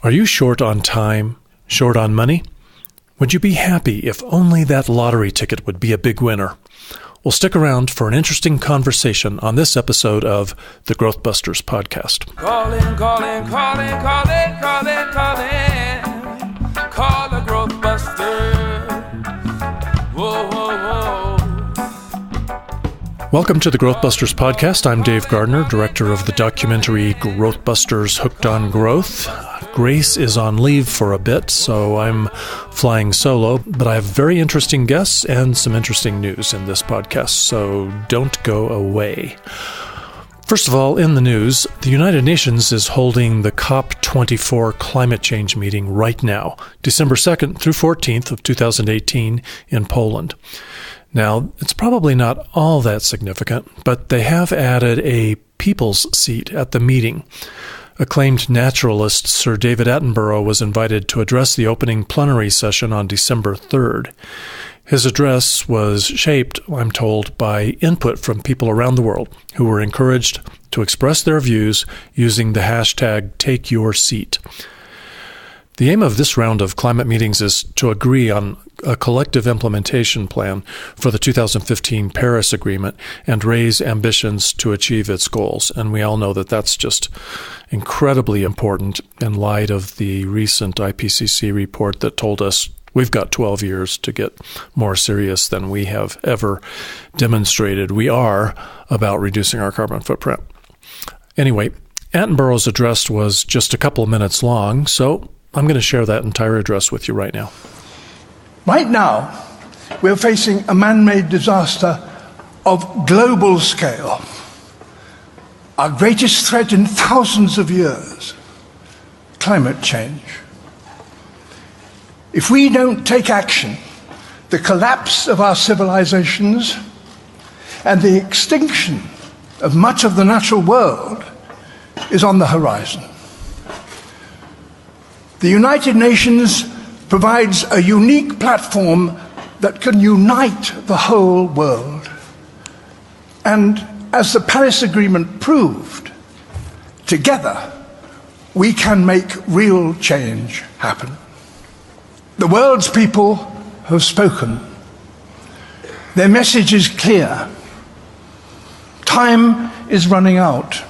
Are you short on time? Short on money? Would you be happy if only that lottery ticket would be a big winner? Well, stick around for an interesting conversation on this episode of the GrowthBusters podcast. Calling. Call the GrowthBusters. Whoa. Welcome to the GrowthBusters podcast. I'm Dave Gardner, director of the documentary GrowthBusters Hooked on Growth. Grace is on leave for a bit, so I'm flying solo, but I have very interesting guests and some interesting news in this podcast, so don't go away. First of all, in the news, the United Nations is holding the COP24 climate change meeting right now, December 2nd through 14th of 2018 in Poland. Now, it's probably not all that significant, but they have added a people's seat at the meeting. Acclaimed naturalist Sir David Attenborough was invited to address the opening plenary session on December 3rd. His address was shaped, I'm told, by input from people around the world who were encouraged to express their views using the hashtag #TakeYourSeat. The aim of this round of climate meetings is to agree on a collective implementation plan for the 2015 Paris Agreement and raise ambitions to achieve its goals. And we all know that that's just incredibly important in light of the recent IPCC report that told us we've got 12 years to get more serious than we have ever demonstrated we are about reducing our carbon footprint. Anyway, Attenborough's address was just a couple of minutes long, so I'm going to share that entire address with you right now. Right now, we're facing a man-made disaster of global scale. Our greatest threat in thousands of years, climate change. If we don't take action, the collapse of our civilizations and the extinction of much of the natural world is on the horizon. The United Nations provides a unique platform that can unite the whole world. And as the Paris Agreement proved, together we can make real change happen. The world's people have spoken. Their message is clear. Time is running out.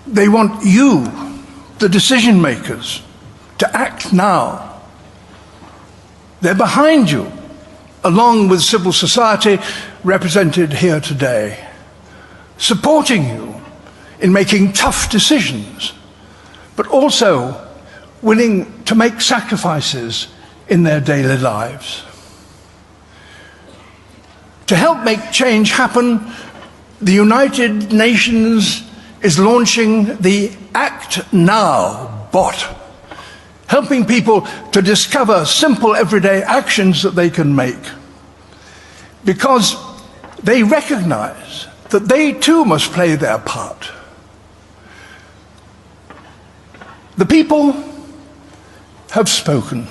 They want you, the decision makers, to act now. They're behind you, along with civil society represented here today, supporting you in making tough decisions, but also willing to make sacrifices in their daily lives. To help make change happen, the United Nations is launching the ActNow bot, helping people to discover simple everyday actions that they can make, because they recognize that they too must play their part. The people have spoken.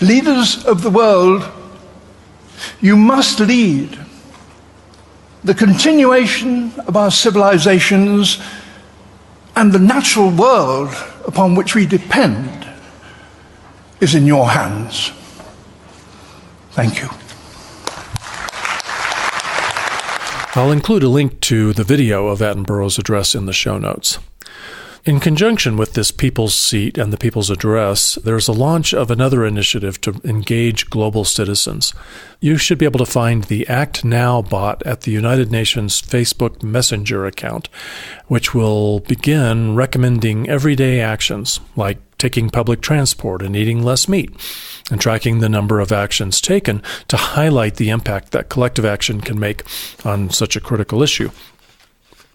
Leaders of the world, you must lead. The continuation of our civilizations and the natural world upon which we depend is in your hands. Thank you. I'll include a link to the video of Attenborough's address in the show notes. In conjunction with this People's Seat and the People's Address, there's a launch of another initiative to engage global citizens. You should be able to find the ActNow bot at the United Nations Facebook Messenger account, which will begin recommending everyday actions like taking public transport and eating less meat, and tracking the number of actions taken to highlight the impact that collective action can make on such a critical issue.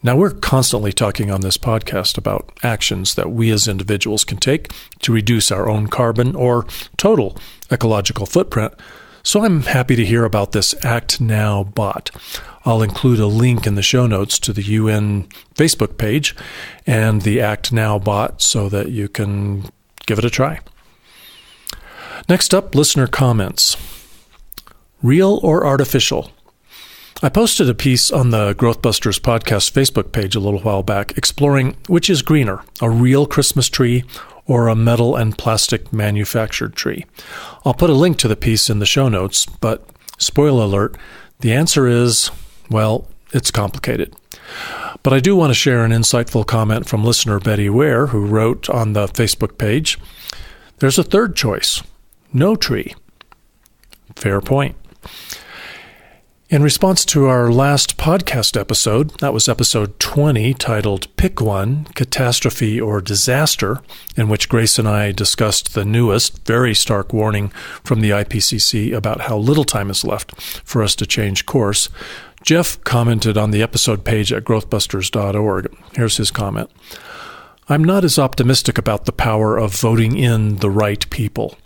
Now, we're constantly talking on this podcast about actions that we as individuals can take to reduce our own carbon or total ecological footprint, so I'm happy to hear about this ActNow bot. I'll include a link in the show notes to the UN Facebook page and the ActNow bot so that you can give it a try. Next up, listener comments. Real or artificial? I posted a piece on the GrowthBusters podcast Facebook page a little while back exploring which is greener, a real Christmas tree or a metal and plastic manufactured tree. I'll put a link to the piece in the show notes, but spoiler alert, the answer is, well, it's complicated. But I do want to share an insightful comment from listener Betty Ware, who wrote on the Facebook page, "There's a third choice, no tree." Fair point. In response to our last podcast episode, that was episode 20, titled Pick One, Catastrophe or Disaster, in which Grace and I discussed the newest, very stark warning from the IPCC about how little time is left for us to change course, Jeff commented on the episode page at growthbusters.org. Here's his comment. "I'm not as optimistic about the power of voting in the right people.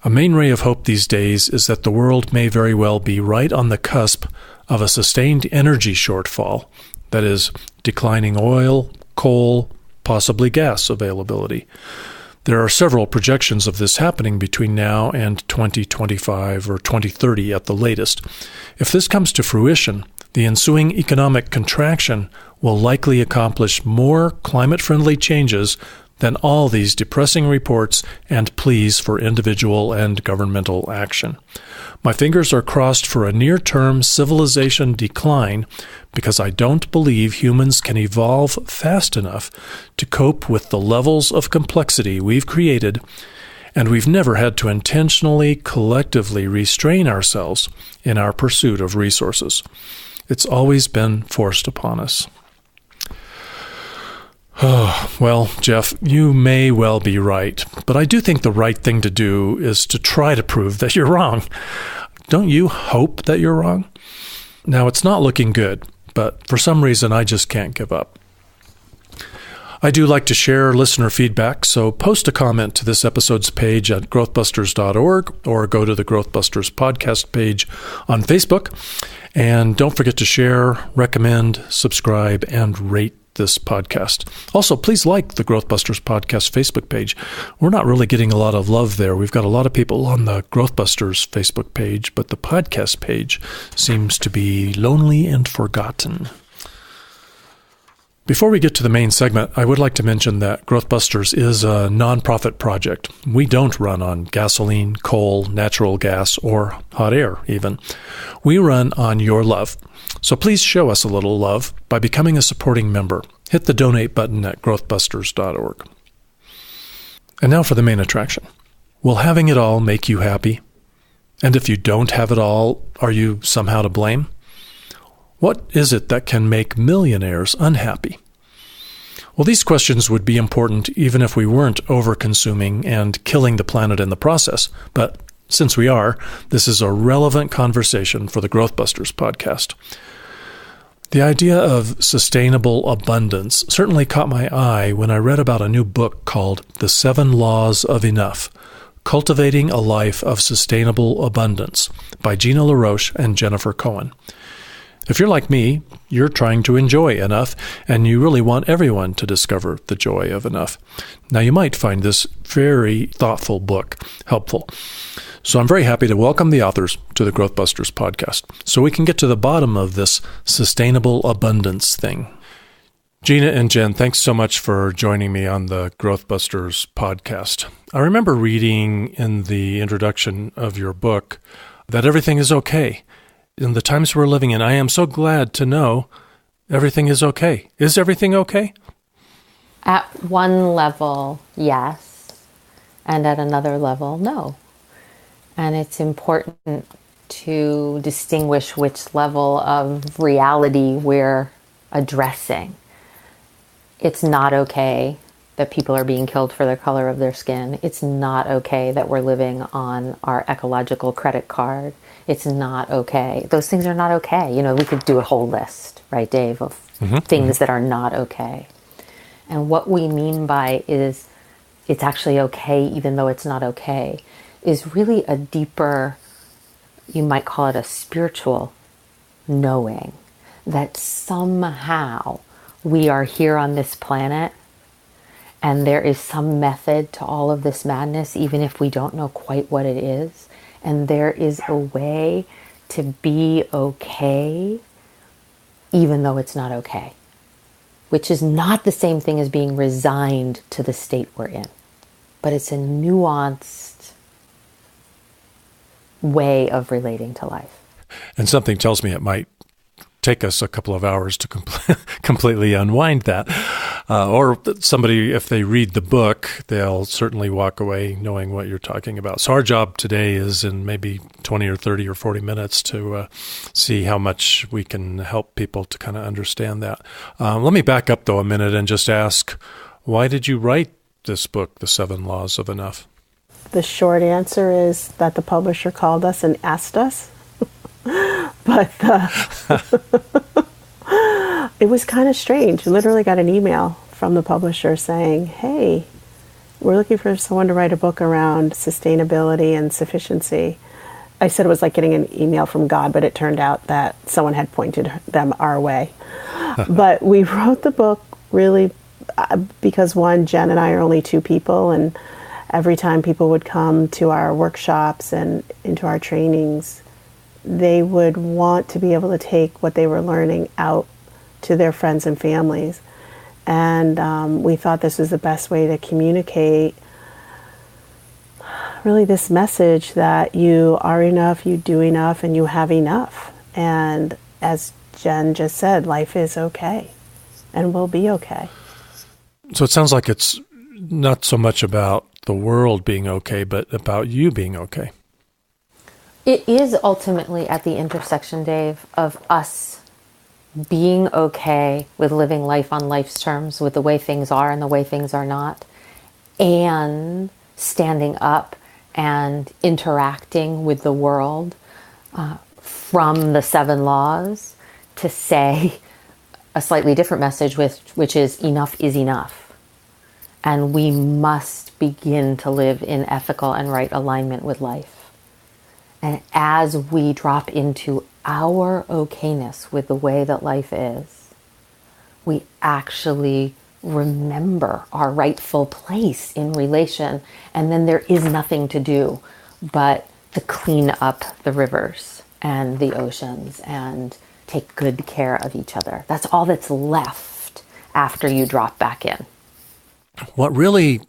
A main ray of hope these days is that the world may very well be right on the cusp of a sustained energy shortfall, that is, declining oil, coal, possibly gas availability. There are several projections of this happening between now and 2025 or 2030 at the latest. If this comes to fruition, the ensuing economic contraction will likely accomplish more climate-friendly changes than all these depressing reports and pleas for individual and governmental action. My fingers are crossed for a near-term civilization decline because I don't believe humans can evolve fast enough to cope with the levels of complexity we've created, and we've never had to intentionally, collectively restrain ourselves in our pursuit of resources. It's always been forced upon us." Well, Jeff, you may well be right, but I do think the right thing to do is to try to prove that you're wrong. Don't you hope that you're wrong? Now, it's not looking good, but for some reason, I just can't give up. I do like to share listener feedback, so post a comment to this episode's page at growthbusters.org or go to the GrowthBusters podcast page on Facebook. And don't forget to share, recommend, subscribe, and rate this podcast. Also, please like the GrowthBusters podcast Facebook page. We're not really getting a lot of love there. We've got a lot of people on the GrowthBusters Facebook page, but the podcast page seems to be lonely and forgotten. Before we get to the main segment, I would like to mention that GrowthBusters is a nonprofit project. We don't run on gasoline, coal, natural gas, or hot air, even. We run on your love. So please show us a little love by becoming a supporting member. Hit the donate button at growthbusters.org. And now for the main attraction. Will having it all make you happy? And if you don't have it all, are you somehow to blame? What is it that can make millionaires unhappy? Well, these questions would be important even if we weren't over-consuming and killing the planet in the process. But since we are, this is a relevant conversation for the GrowthBusters podcast. The idea of sustainable abundance certainly caught my eye when I read about a new book called The 7 Laws of Enough, Cultivating a Life of Sustainable Abundance by Gina LaRoche and Jennifer Cohen. If you're like me, you're trying to enjoy enough, and you really want everyone to discover the joy of enough. Now, you might find this very thoughtful book helpful. So I'm very happy to welcome the authors to the GrowthBusters podcast so we can get to the bottom of this sustainable abundance thing. Gina and Jen, thanks so much for joining me on the GrowthBusters podcast. I remember reading in the introduction of your book that everything is okay. In the times we're living in, I am so glad to know everything is okay. Is everything okay? At one level, yes. And at another level, no. And it's important to distinguish which level of reality we're addressing. It's not okay that people are being killed for the color of their skin. It's not okay that we're living on our ecological credit card. It's not okay. Those things are not okay. You know, we could do a whole list, right, Dave, of things that are not okay. And what we mean by is it's actually okay even though it's not okay is really a deeper, you might call it a spiritual knowing that somehow we are here on this planet and there is some method to all of this madness, even if we don't know quite what it is. And there is a way to be okay, even though it's not okay, which is not the same thing as being resigned to the state we're in, but it's a nuanced way of relating to life. And something tells me it might take us a couple of hours to completely unwind that. Or somebody, if they read the book, they'll certainly walk away knowing what you're talking about. So our job today is in maybe 20 or 30 or 40 minutes to see how much we can help people to kind of understand that. Let me back up, though, a minute and just ask, why did you write this book, The 7 Laws of Enough? The short answer is that the publisher called us and asked us. But it was kind of strange. Literally got an email from the publisher saying, hey, we're looking for someone to write a book around sustainability and sufficiency. I said it was like getting an email from God, but it turned out that someone had pointed them our way. But we wrote the book really because, one, Jen and I are only 2 people, and every time people would come to our workshops and into our trainings, they would want to be able to take what they were learning out to their friends and families. And we thought this was the best way to communicate really this message that you are enough, you do enough, and you have enough. And as Jen just said, life is okay and will be okay. So it sounds like it's not so much about the world being okay, but about you being okay. It is ultimately at the intersection, Dave, of us being okay with living life on life's terms, with the way things are and the way things are not, and standing up and interacting with the world from the 7 laws to say a slightly different message, which is enough is enough. And we must begin to live in ethical and right alignment with life. And as we drop into our okayness with the way that life is, we actually remember our rightful place in relation. And then there is nothing to do but to clean up the rivers and the oceans and take good care of each other. That's all that's left after you drop back in. What really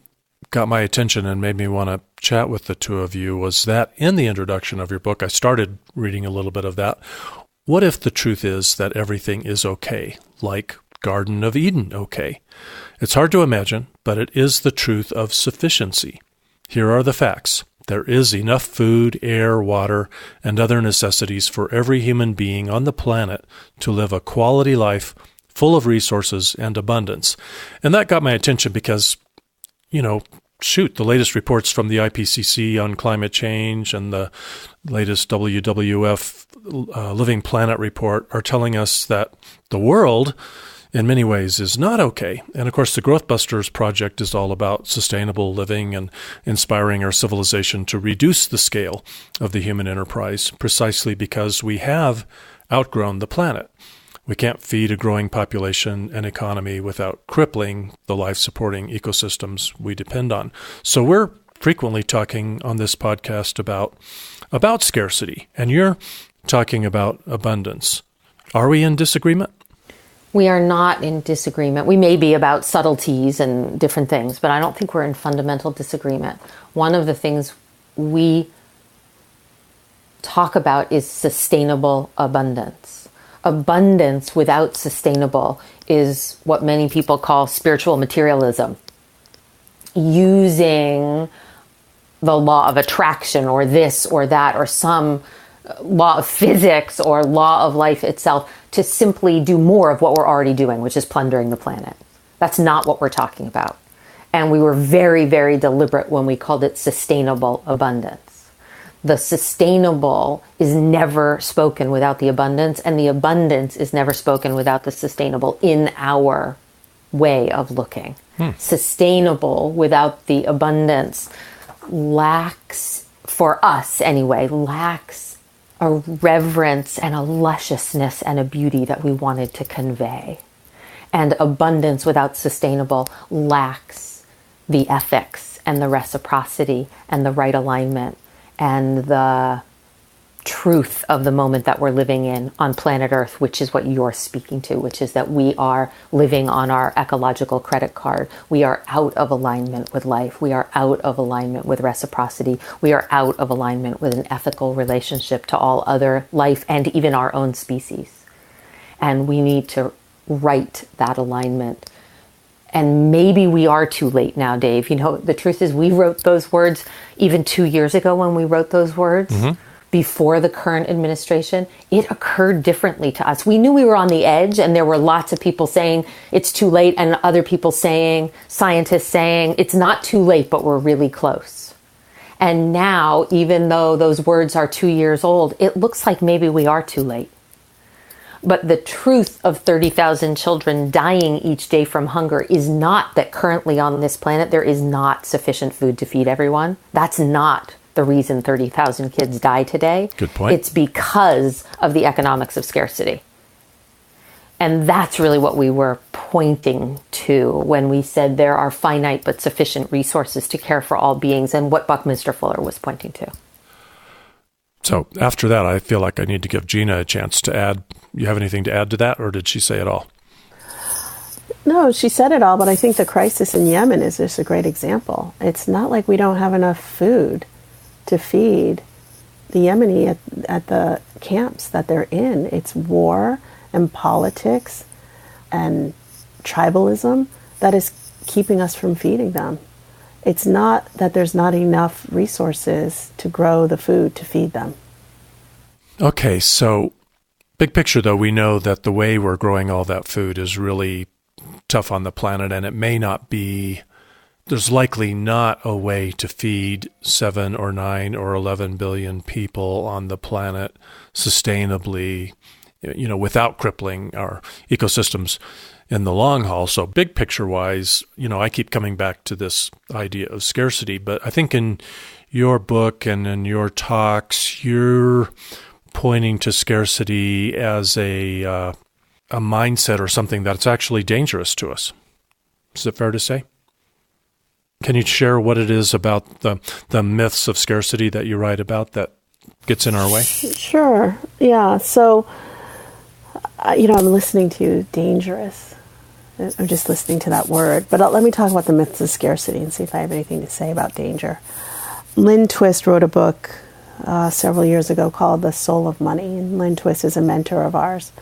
got my attention and made me want to chat with the two of you was that in the introduction of your book, I started reading a little bit of that. What if the truth is that everything is okay, like Garden of Eden okay? It's hard to imagine, but it is the truth of sufficiency. Here are the facts. There is enough food, air, water, and other necessities for every human being on the planet to live a quality life full of resources and abundance. And that got my attention because, the latest reports from the IPCC on climate change and the latest WWF Living Planet report are telling us that the world, in many ways, is not okay. And of course, the GrowthBusters project is all about sustainable living and inspiring our civilization to reduce the scale of the human enterprise, precisely because we have outgrown the planet. We can't feed a growing population and economy without crippling the life-supporting ecosystems we depend on. So we're frequently talking on this podcast about scarcity, and you're talking about abundance. Are we in disagreement? We are not in disagreement. We may be about subtleties and different things, but I don't think we're in fundamental disagreement. One of the things we talk about is sustainable abundance. Abundance without sustainable is what many people call spiritual materialism. Using the law of attraction or this or that or some law of physics or law of life itself to simply do more of what we're already doing, which is plundering the planet. That's not what we're talking about. And we were very, very deliberate when we called it sustainable abundance. The sustainable is never spoken without the abundance, and the abundance is never spoken without the sustainable in our way of looking. Sustainable without the abundance lacks, for us anyway, lacks a reverence and a lusciousness and a beauty that we wanted to convey. And abundance without sustainable lacks the ethics and the reciprocity and the right alignment and the truth of the moment that we're living in on planet Earth, which is what you're speaking to, which is that we are living on our ecological credit card. We are out of alignment with life. We are out of alignment with reciprocity. We are out of alignment with an ethical relationship to all other life and even our own species. And we need to right that alignment. And maybe we are too late now, Dave. You know, the truth is we wrote those words even 2 years ago when we wrote those words. Before the current administration, it occurred differently to us. We knew we were on the edge, and there were lots of people saying it's too late, and other people saying, scientists saying, it's not too late, but we're really close. And now, even though those words are 2 years old, it looks like maybe we are too late. But the truth of 30,000 children dying each day from hunger is not that currently on this planet there is not sufficient food to feed everyone. That's not the reason 30,000 kids die today. Good point. It's because of the economics of scarcity. And that's really what we were pointing to when we said there are finite but sufficient resources to care for all beings, and what Buckminster Fuller was pointing to. So after that, I feel like I need to give Gina a chance to add. You have anything to add to that, or did she say it all? No, she said it all, but I think the crisis in Yemen is just a great example. It's not like we don't have enough food to feed the Yemeni at the camps that they're in. It's war and politics and tribalism that is keeping us from feeding them. It's not that there's not enough resources to grow the food to feed them. Okay, so big picture, though, we know that the way we're growing all that food is really tough on the planet, and it may not be. There's likely not a way to feed 7 or 9 or 11 billion people on the planet sustainably, you know, without crippling our ecosystems in the long haul. So big picture wise, you know, I keep coming back to this idea of scarcity, but I think in your book and in your talks, you're pointing to scarcity as a mindset or something that's actually dangerous to us. Is it fair to say? Can you share what it is about the myths of scarcity that you write about that gets in our way? Sure. Yeah. So, you know, I'm listening to dangerous. I'm just listening to that word. But let me talk about the myths of scarcity and see if I have anything to say about danger. Lynn Twist wrote a book several years ago called The Soul of Money. And Lynn Twist is a mentor of ours.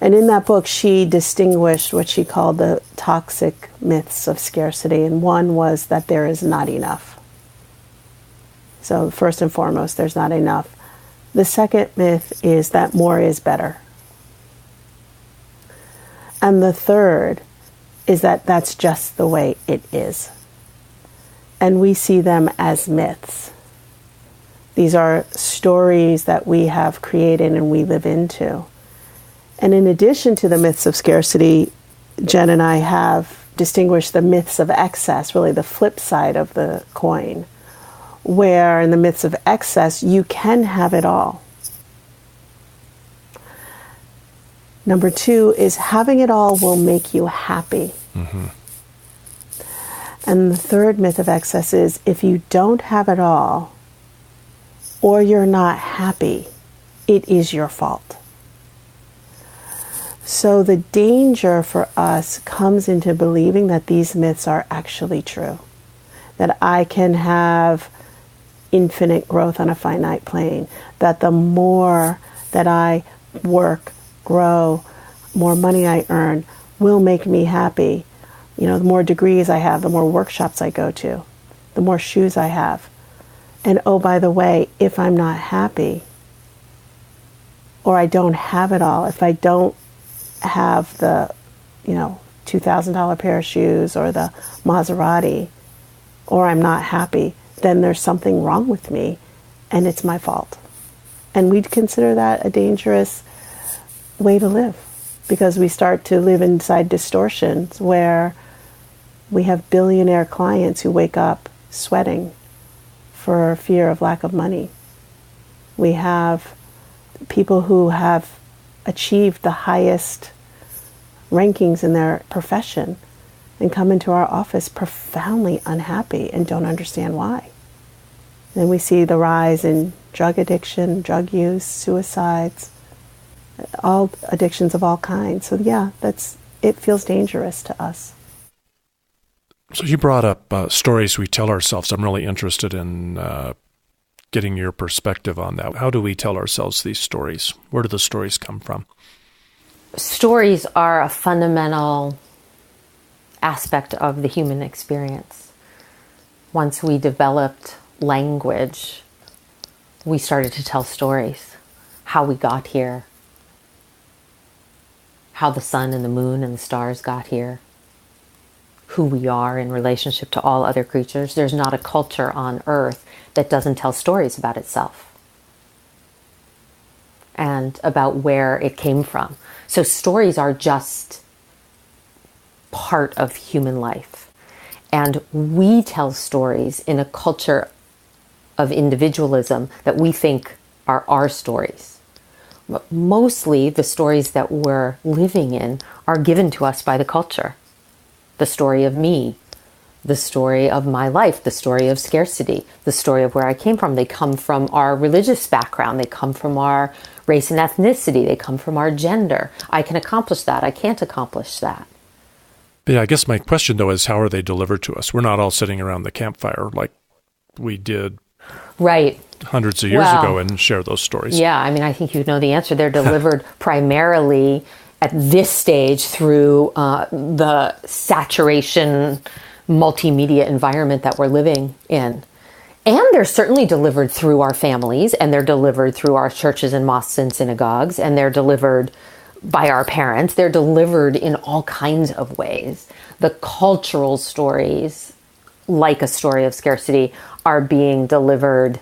And in that book, she distinguished what she called the toxic myths of scarcity. And one was that there is not enough. So first and foremost, there's not enough. The second myth is that more is better. And the third is that that's just the way it is. And we see them as myths. These are stories that we have created and we live into. And in addition to the myths of scarcity, Jen and I have distinguished the myths of excess, really the flip side of the coin, where in the myths of excess, you can have it all. Number 2 is having it all will make you happy. Mm-hmm. And the third myth of excess is if you don't have it all or you're not happy, it is your fault. So the danger for us comes into believing that these myths are actually true. That I can have infinite growth on a finite plane. That the more that I work, grow, more money I earn will make me happy. You know, the more degrees I have, the more workshops I go to, the more shoes I have. And oh, by the way, if I'm not happy, or I don't have it all, if I don't have the, you know, $2,000 pair of shoes or the Maserati, or I'm not happy, then there's something wrong with me and it's my fault. And we'd consider that a dangerous way to live because we start to live inside distortions where we have billionaire clients who wake up sweating for fear of lack of money. We have people who have achieved the highest rankings in their profession and come into our office profoundly unhappy and don't understand why. Then we see the rise in drug addiction, drug use, suicides, all addictions of all kinds. So yeah, it feels dangerous to us. So you brought up stories we tell ourselves. I'm really interested in getting your perspective on that. How do we tell ourselves these stories? Where do the stories come from? Stories are a fundamental aspect of the human experience. Once we developed language, we started to tell stories. How we got here, how the sun and the moon and the stars got here, who we are in relationship to all other creatures. There's not a culture on earth that doesn't tell stories about itself and about where it came from. So stories are just part of human life. And we tell stories in a culture of individualism that we think are our stories. But mostly the stories that we're living in are given to us by the culture. The story of me, the story of my life, the story of scarcity, the story of where I came from. They come from our religious background. They come from our race and ethnicity. They come from our gender. I can accomplish that. I can't accomplish that. But yeah, I guess my question, though, is how are they delivered to us? We're not all sitting around the campfire like we did right hundreds of years ago and share those stories. Yeah, I mean, I think you know the answer. They're delivered primarily at this stage through the saturation multimedia environment that we're living in. And they're certainly delivered through our families, and they're delivered through our churches and mosques and synagogues, and they're delivered by our parents. They're delivered in all kinds of ways. The cultural stories, like a story of scarcity, are being delivered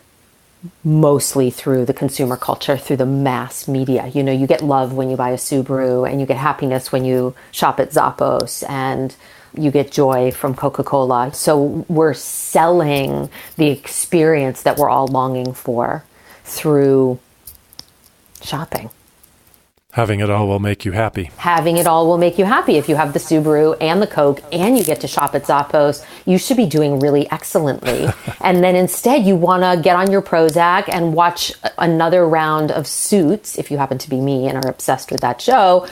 mostly through the consumer culture, through the mass media. You know, you get love when you buy a Subaru, and you get happiness when you shop at Zappos, and you get joy from Coca-Cola. So we're selling the experience that we're all longing for through shopping. Having it all will make you happy. Having it all will make you happy. If you have the Subaru and the Coke and you get to shop at Zappos, you should be doing really excellently. And then instead you want to get on your Prozac and watch another round of Suits, if you happen to be me and are obsessed with that show,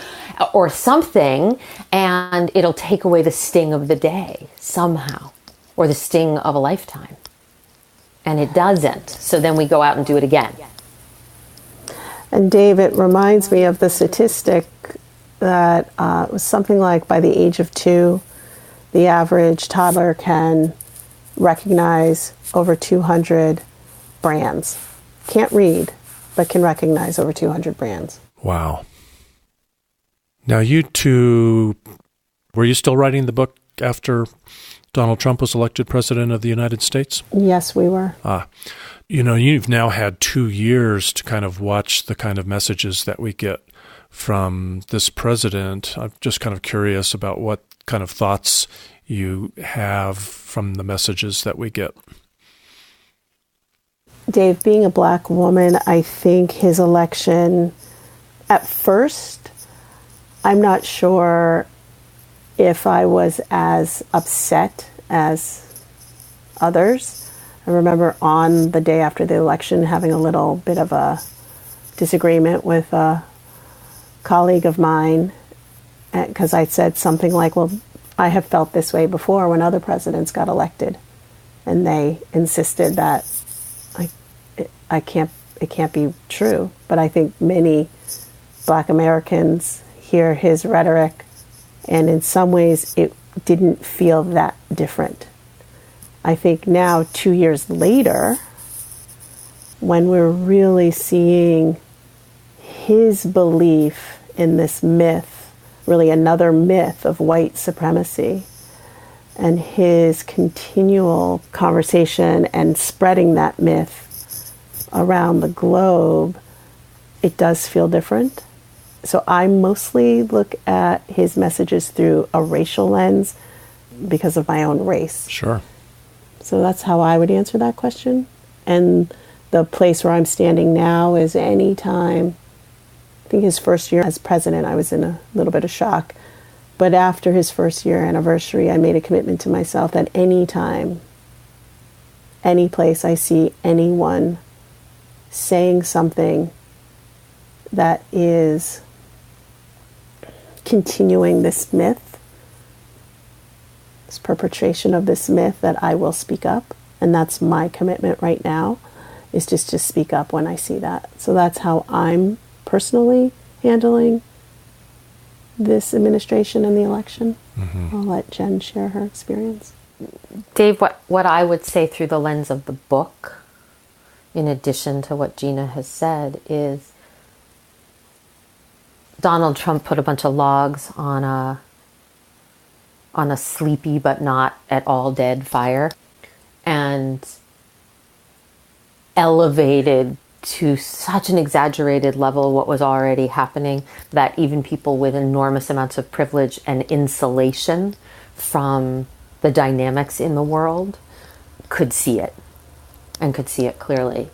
or something, and it'll take away the sting of the day somehow, or the sting of a lifetime. And it doesn't. So then we go out and do it again. And Dave, it reminds me of the statistic that it was something like by the age of 2, the average toddler can recognize over 200 brands. Can't read, but can recognize over 200 brands. Wow. Now you two, were you still writing the book after Donald Trump was elected president of the United States? Yes, we were. You know, you've now had 2 years to kind of watch the kind of messages that we get from this president. I'm just kind of curious about what kind of thoughts you have from the messages that we get. Dave, being a black woman, I think his election, at first, I'm not sure if I was as upset as others. I remember on the day after the election having a little bit of a disagreement with a colleague of mine because I said something like, well, I have felt this way before when other presidents got elected. And they insisted that it can't be true. But I think many Black Americans hear his rhetoric, and in some ways it didn't feel that different. I think now, 2 years later, when we're really seeing his belief in this myth, really another myth of white supremacy, and his continual conversation and spreading that myth around the globe, it does feel different. So I mostly look at his messages through a racial lens because of my own race. Sure. So that's how I would answer that question. And the place where I'm standing now is any time, I think his first year as president, I was in a little bit of shock. But after his first year anniversary, I made a commitment to myself that any time, any place I see anyone saying something that is continuing this myth, this perpetration of this myth, that I will speak up. And that's my commitment right now, is just to speak up when I see that. So that's how I'm personally handling this administration and the election. I'll let Jen share her experience. Dave, what I would say through the lens of the book, in addition to what Gina has said, is Donald Trump put a bunch of logs on a sleepy but not at all dead fire, and elevated to such an exaggerated level what was already happening that even people with enormous amounts of privilege and insulation from the dynamics in the world could see it, and could see it clearly.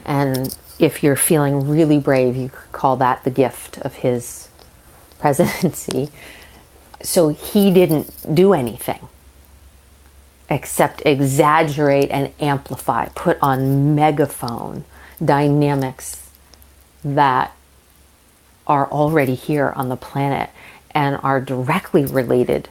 And if you're feeling really brave, you could call that the gift of his presidency. So he didn't do anything except exaggerate and amplify, put on megaphone dynamics that are already here on the planet and are directly related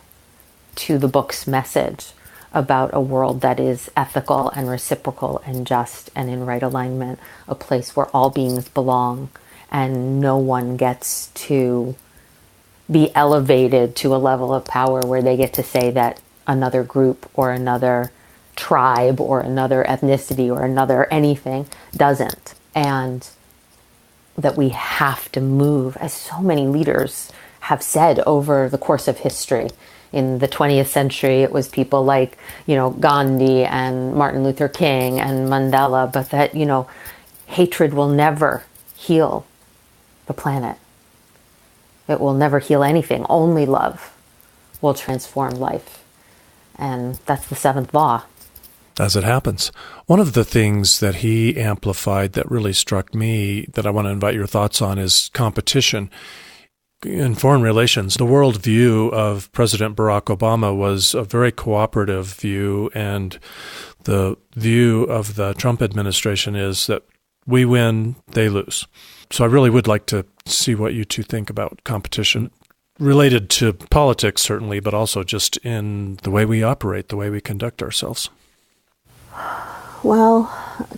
to the book's message about a world that is ethical and reciprocal and just and in right alignment, a place where all beings belong and no one gets to be elevated to a level of power where they get to say that another group or another tribe or another ethnicity or another anything doesn't. And that we have to move, as so many leaders have said over the course of history. In the 20th century, it was people like, Gandhi and Martin Luther King and Mandela, but that, hatred will never heal the planet. It will never heal anything. Only love will transform life. And that's the seventh law. As it happens. One of the things that he amplified that really struck me that I want to invite your thoughts on is competition. In foreign relations, the world view of President Barack Obama was a very cooperative view, and the view of the Trump administration is that we win, they lose. So I really would like to see what you two think about competition, related to politics certainly, but also just in the way we operate, the way we conduct ourselves. Well,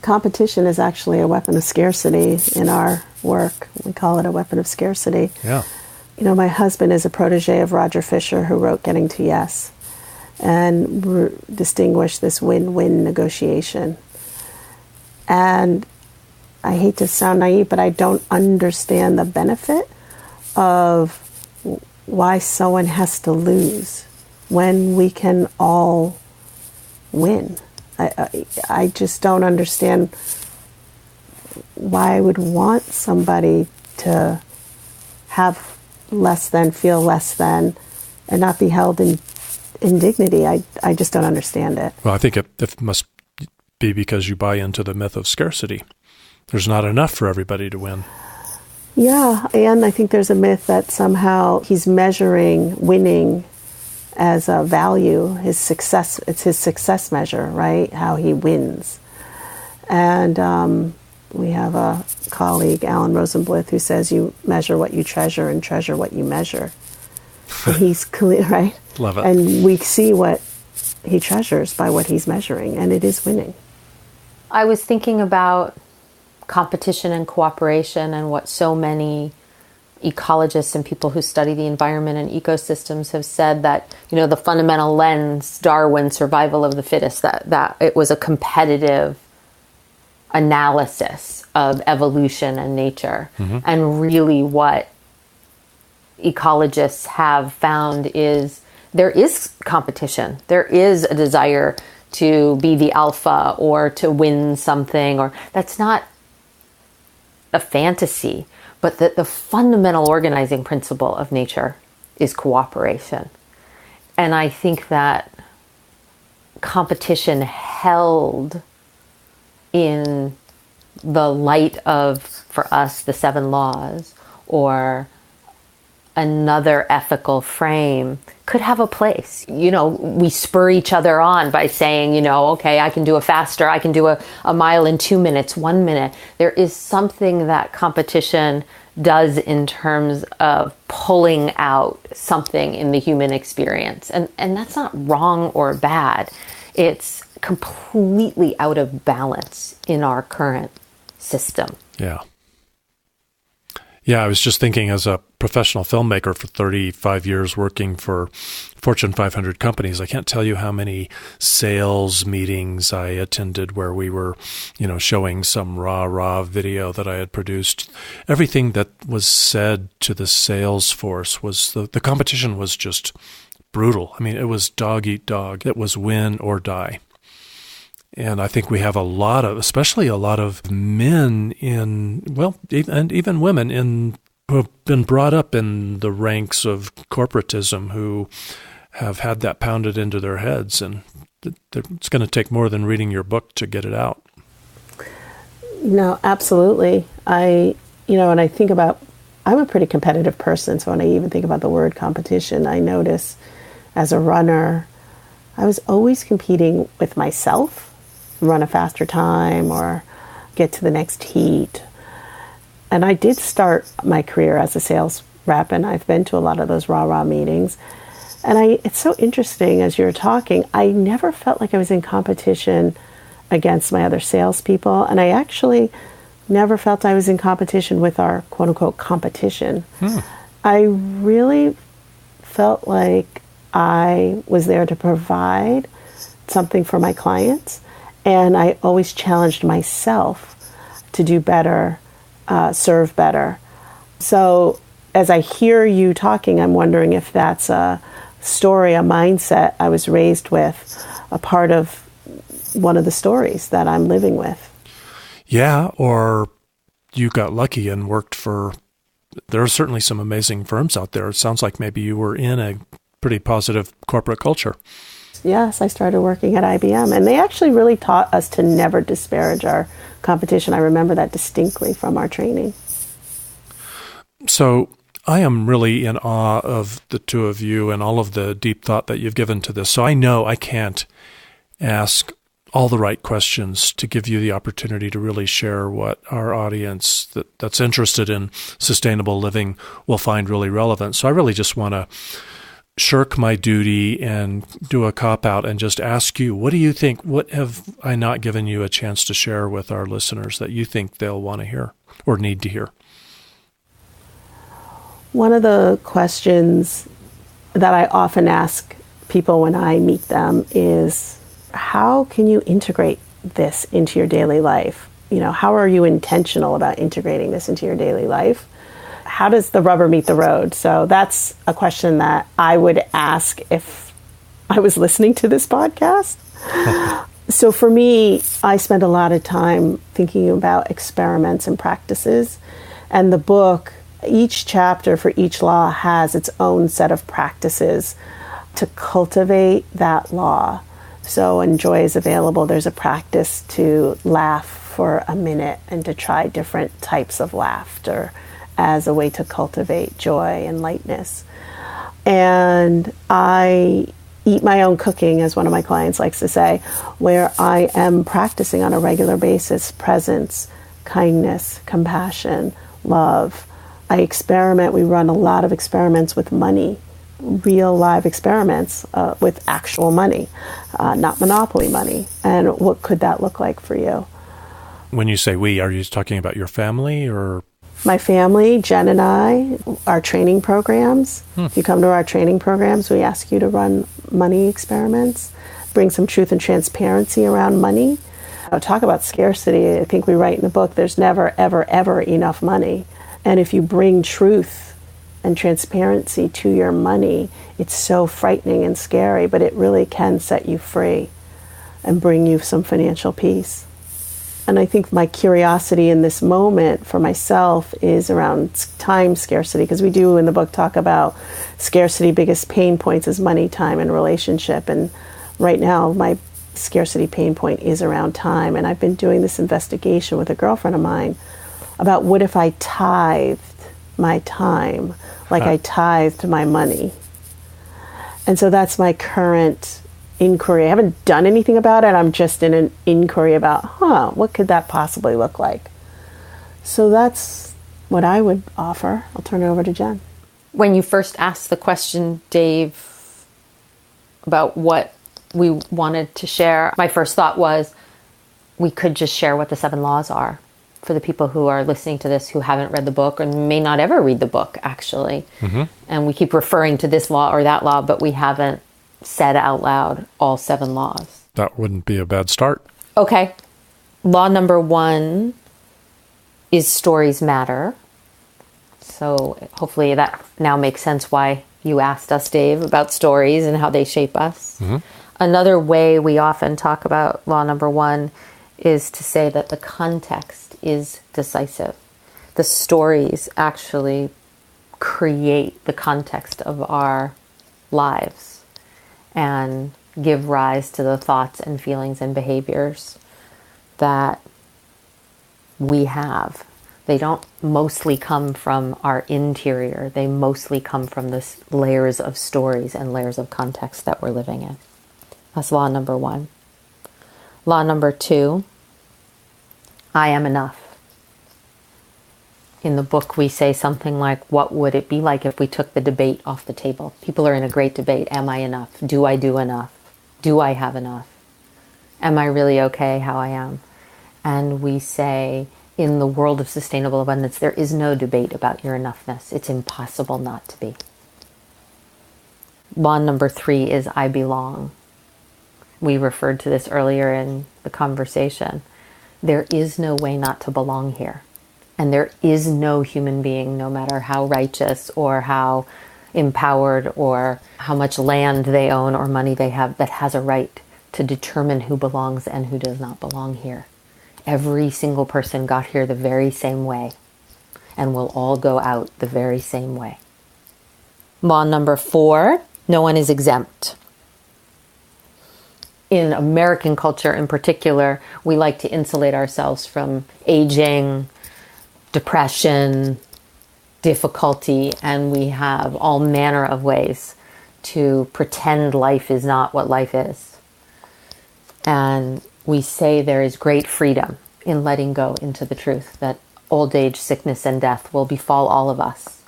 competition is actually a weapon of scarcity in our work. We call it a weapon of scarcity. Yeah. My husband is a protege of Roger Fisher, who wrote Getting to Yes, and distinguished this win-win negotiation. And I hate to sound naive, but I don't understand the benefit of why someone has to lose when we can all win. I just don't understand why I would want somebody to have less than, feel less than, and not be held in dignity. I just don't understand it. Well, I think it must be because you buy into the myth of scarcity. There's not enough for everybody to win. Yeah, and I think there's a myth that somehow he's measuring winning as a value, his success. It's his success measure, right? How he wins. And we have a colleague, Alan Rosenblith, who says you measure what you treasure and treasure what you measure. And he's clear, right? Love it. And we see what he treasures by what he's measuring, and it is winning. I was thinking about competition and cooperation and what so many ecologists and people who study the environment and ecosystems have said, that, the fundamental lens, Darwin, survival of the fittest, that it was a competitive analysis of evolution and nature. Mm-hmm. And really what ecologists have found is there is competition. There is a desire to be the alpha or to win something, or that's not a fantasy, but that the fundamental organizing principle of nature is cooperation. And I think that competition held in the light of, for us, the seven laws, or another ethical frame could have a place. We spur each other on by saying, okay, I can do it faster. I can do a mile in 2 minutes, 1 minute. There is something that competition does in terms of pulling out something in the human experience. And that's not wrong or bad. It's completely out of balance in our current system. Yeah. Yeah, I was just thinking, as a professional filmmaker for 35 years working for Fortune 500 companies, I can't tell you how many sales meetings I attended where we were, showing some raw video that I had produced. Everything that was said to the sales force was the competition was just brutal. I mean, it was dog eat dog. It was win or die. And I think we have especially a lot of men and even women who have been brought up in the ranks of corporatism, who have had that pounded into their heads. And it's going to take more than reading your book to get it out. No, absolutely. And I think about, I'm a pretty competitive person. So when I even think about the word competition, I notice as a runner, I was always competing with myself. Run a faster time or get to the next heat. And I did start my career as a sales rep, and I've been to a lot of those rah-rah meetings. And it's so interesting, as you're talking, I never felt like I was in competition against my other salespeople, and I actually never felt I was in competition with our quote-unquote competition. I really felt like I was there to provide something for my clients. And I always challenged myself to do better, serve better. So as I hear you talking, I'm wondering if that's a story, a mindset I was raised with, a part of one of the stories that I'm living with. Yeah, or you got lucky and there are certainly some amazing firms out there. It sounds like maybe you were in a pretty positive corporate culture. Yes, I started working at IBM, and they actually really taught us to never disparage our competition. I remember that distinctly from our training. So I am really in awe of the two of you and all of the deep thought that you've given to this. So I know I can't ask all the right questions to give you the opportunity to really share what our audience that's interested in sustainable living will find really relevant. So I really just want to shirk my duty and do a cop-out and just ask you, what do you think? What have I not given you a chance to share with our listeners that you think they'll want to hear or need to hear? One of the questions that I often ask people when I meet them is, how can you integrate this into your daily life? How are you intentional about integrating this into your daily life? How does the rubber meet the road? So that's a question that I would ask if I was listening to this podcast. So for me, I spend a lot of time thinking about experiments and practices. And the book, each chapter for each law has its own set of practices to cultivate that law. So when joy is available, there's a practice to laugh for a minute and to try different types of laughter as a way to cultivate joy and lightness. And I eat my own cooking, as one of my clients likes to say, where I am practicing on a regular basis presence, kindness, compassion, love. I experiment. We run a lot of experiments with money, real live experiments with actual money, not monopoly money. And what could that look like for you? When you say we, are you talking about your family or? My family, Jen and I, our training programs. If you come to our training programs, we ask you to run money experiments, bring some truth and transparency around money. Talk about scarcity. I think we write in the book, there's never, ever, ever enough money. And if you bring truth and transparency to your money, it's so frightening and scary, but it really can set you free and bring you some financial peace. And I think my curiosity in this moment for myself is around time scarcity, because we do in the book talk about scarcity, biggest pain points is money, time, and relationship. And right now, my scarcity pain point is around time. And I've been doing this investigation with a girlfriend of mine about what if I tithed my time? like I tithed my money. And so that's my current inquiry. I haven't done anything about it. I'm just in an inquiry about, what could that possibly look like? So that's what I would offer. I'll turn it over to Jen. When you first asked the question, Dave, about what we wanted to share, my first thought was we could just share what the 7 laws are for the people who are listening to this who haven't read the book or may not ever read the book, actually. Mm-hmm. And we keep referring to this law or that law, but we haven't said out loud all 7 laws. That wouldn't be a bad start. Okay. Law number 1 is stories matter. So hopefully that now makes sense why you asked us, Dave, about stories and how they shape us. Mm-hmm. Another way we often talk about law number 1 is to say that the context is decisive. The stories actually create the context of our lives and give rise to the thoughts and feelings and behaviors that we have. They don't mostly come from our interior. They mostly come from the layers of stories and layers of context that we're living in. That's law number 1. Law number 2, I am enough. In the book, we say something like, what would it be like if we took the debate off the table? People are in a great debate. Am I enough? Do I do enough? Do I have enough? Am I really okay how I am? And we say, in the world of sustainable abundance, there is no debate about your enoughness. It's impossible not to be. Law number 3 is I belong. We referred to this earlier in the conversation. There is no way not to belong here. And there is no human being, no matter how righteous or how empowered or how much land they own or money they have, that has a right to determine who belongs and who does not belong here. Every single person got here the very same way and will all go out the very same way. Law number 4, no one is exempt. In American culture in particular, we like to insulate ourselves from aging, depression, difficulty, and we have all manner of ways to pretend life is not what life is. And we say there is great freedom in letting go into the truth that old age, sickness, and death will befall all of us.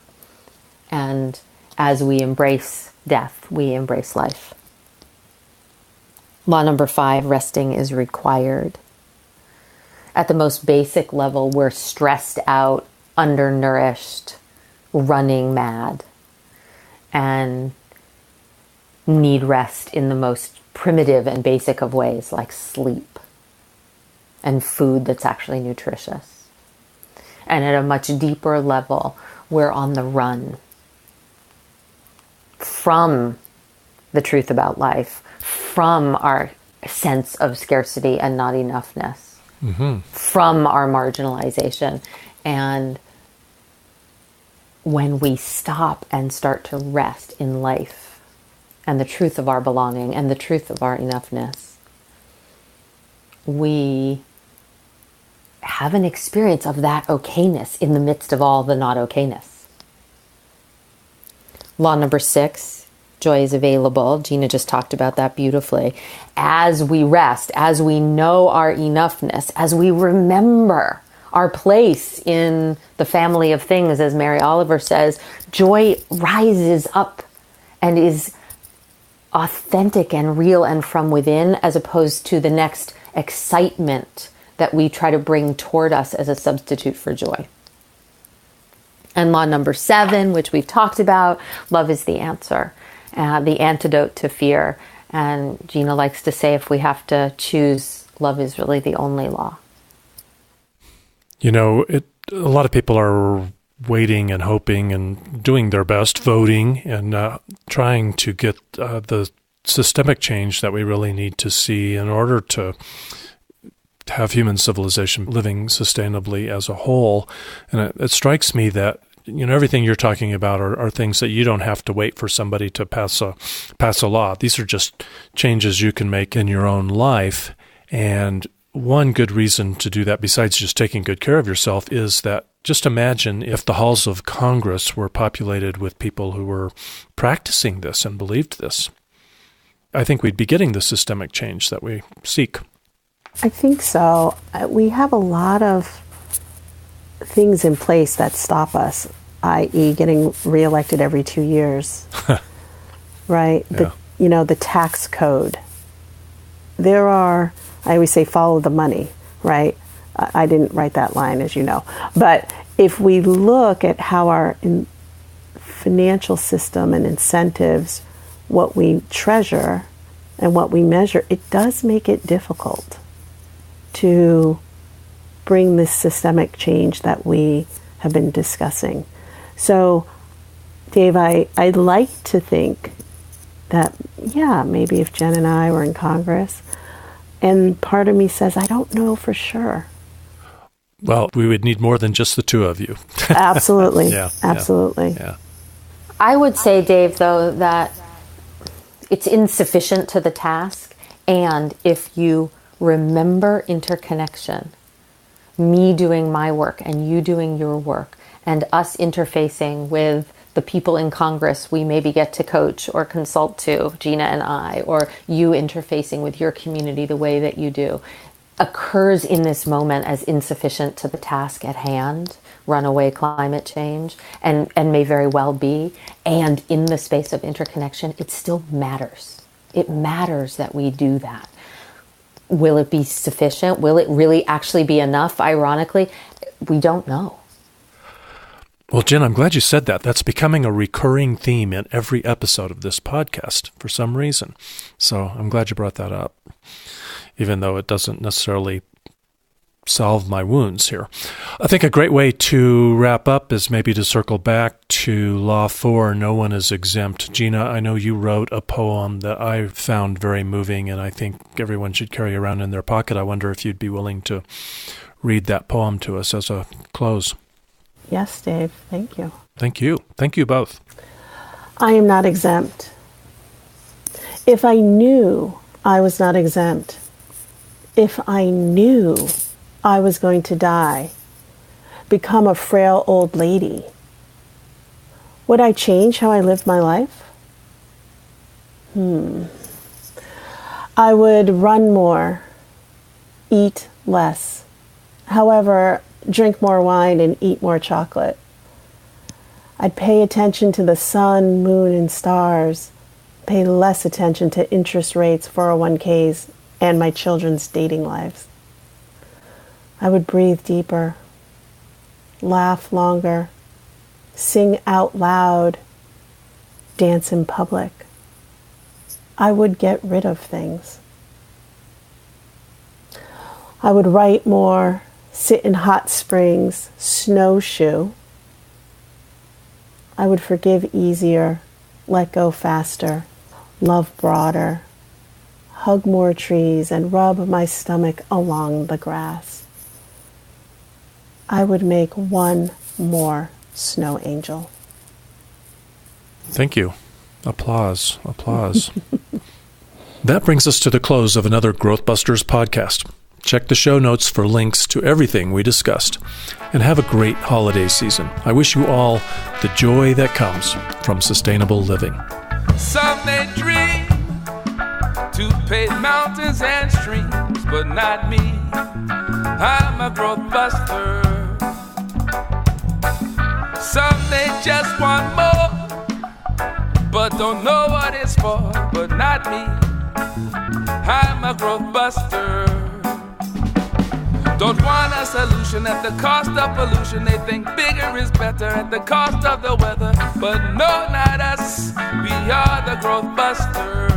And as we embrace death, we embrace life. Law number 5, resting is required. At the most basic level, we're stressed out, undernourished, running mad, and need rest in the most primitive and basic of ways, like sleep and food that's actually nutritious. And at a much deeper level, we're on the run from the truth about life, from our sense of scarcity and not enoughness, from our marginalization. And when we stop and start to rest in life and the truth of our belonging and the truth of our enoughness, we have an experience of that okayness in the midst of all the not okayness. Law number 6, joy is available. Gina just talked about that beautifully. As we rest, as we know our enoughness, as we remember our place in the family of things, as Mary Oliver says, joy rises up and is authentic and real and from within, as opposed to the next excitement that we try to bring toward us as a substitute for joy. And law number 7, which we've talked about, love is the answer, the antidote to fear. And Gina likes to say, if we have to choose, love is really the only law. You know, a lot of people are waiting and hoping and doing their best, voting and trying to get the systemic change that we really need to see in order to have human civilization living sustainably as a whole. And it strikes me that, you know, everything you're talking about are things that you don't have to wait for somebody to pass a law. These are just changes you can make in your own life. And one good reason to do that, besides just taking good care of yourself, is that just imagine if the halls of Congress were populated with people who were practicing this and believed this. I think we'd be getting the systemic change that we seek. I think so. We have a lot of things in place that stop us, i.e. getting reelected every 2 years, right? Yeah. The tax code. There are, I always say, follow the money, right? I didn't write that line, as you know. But if we look at how our financial system and incentives, what we treasure and what we measure, it does make it difficult to bring this systemic change that we have been discussing. So, Dave, I'd like to think that, yeah, maybe if Jen and I were in Congress, and part of me says, I don't know for sure. Well, we would need more than just the two of you. Absolutely. Yeah, absolutely. Yeah. I would say, Dave, though, that it's insufficient to the task. And if you remember interconnection, me doing my work and you doing your work, and us interfacing with the people in Congress we maybe get to coach or consult to, Gina and I, or you interfacing with your community the way that you do, occurs in this moment as insufficient to the task at hand, runaway climate change, and may very well be. And in the space of interconnection, it still matters. It matters that we do that. Will it be sufficient? Will it really actually be enough? Ironically, we don't know. Well, Jen, I'm glad you said that. That's becoming a recurring theme in every episode of this podcast for some reason. So I'm glad you brought that up, even though it doesn't necessarily solve my wounds here. I think a great way to wrap up is maybe to circle back to Law 4, No One is Exempt. Gina, I know you wrote a poem that I found very moving, and I think everyone should carry around in their pocket. I wonder if you'd be willing to read that poem to us as a close. Yes, Dave. Thank you. Thank you. Thank you both. I am not exempt. If I knew I was not exempt, if I knew I was going to die, become a frail old lady, would I change how I lived my life? I would run more, eat less. However, drink more wine and eat more chocolate. I'd pay attention to the sun, moon, and stars, pay less attention to interest rates, 401ks, and my children's dating lives. I would breathe deeper, laugh longer, sing out loud, dance in public. I would get rid of things. I would write more, sit in hot springs, snowshoe. I would forgive easier, let go faster, love broader, hug more trees, and rub my stomach along the grass. I would make one more snow angel. Thank you. Applause. Applause. That brings us to the close of another GrowthBusters podcast. Check the show notes for links to everything we discussed. And have a great holiday season. I wish you all the joy that comes from sustainable living. Some may dream to pave mountains and streams, but not me. I'm a growth buster. Some may just want more, but don't know what it's for, but not me. I'm a growth buster. Don't want a solution at the cost of pollution. They think bigger is better at the cost of the weather. But no, not us. We are the growth busters.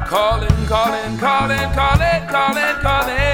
Calling, calling, calling, calling, calling, calling.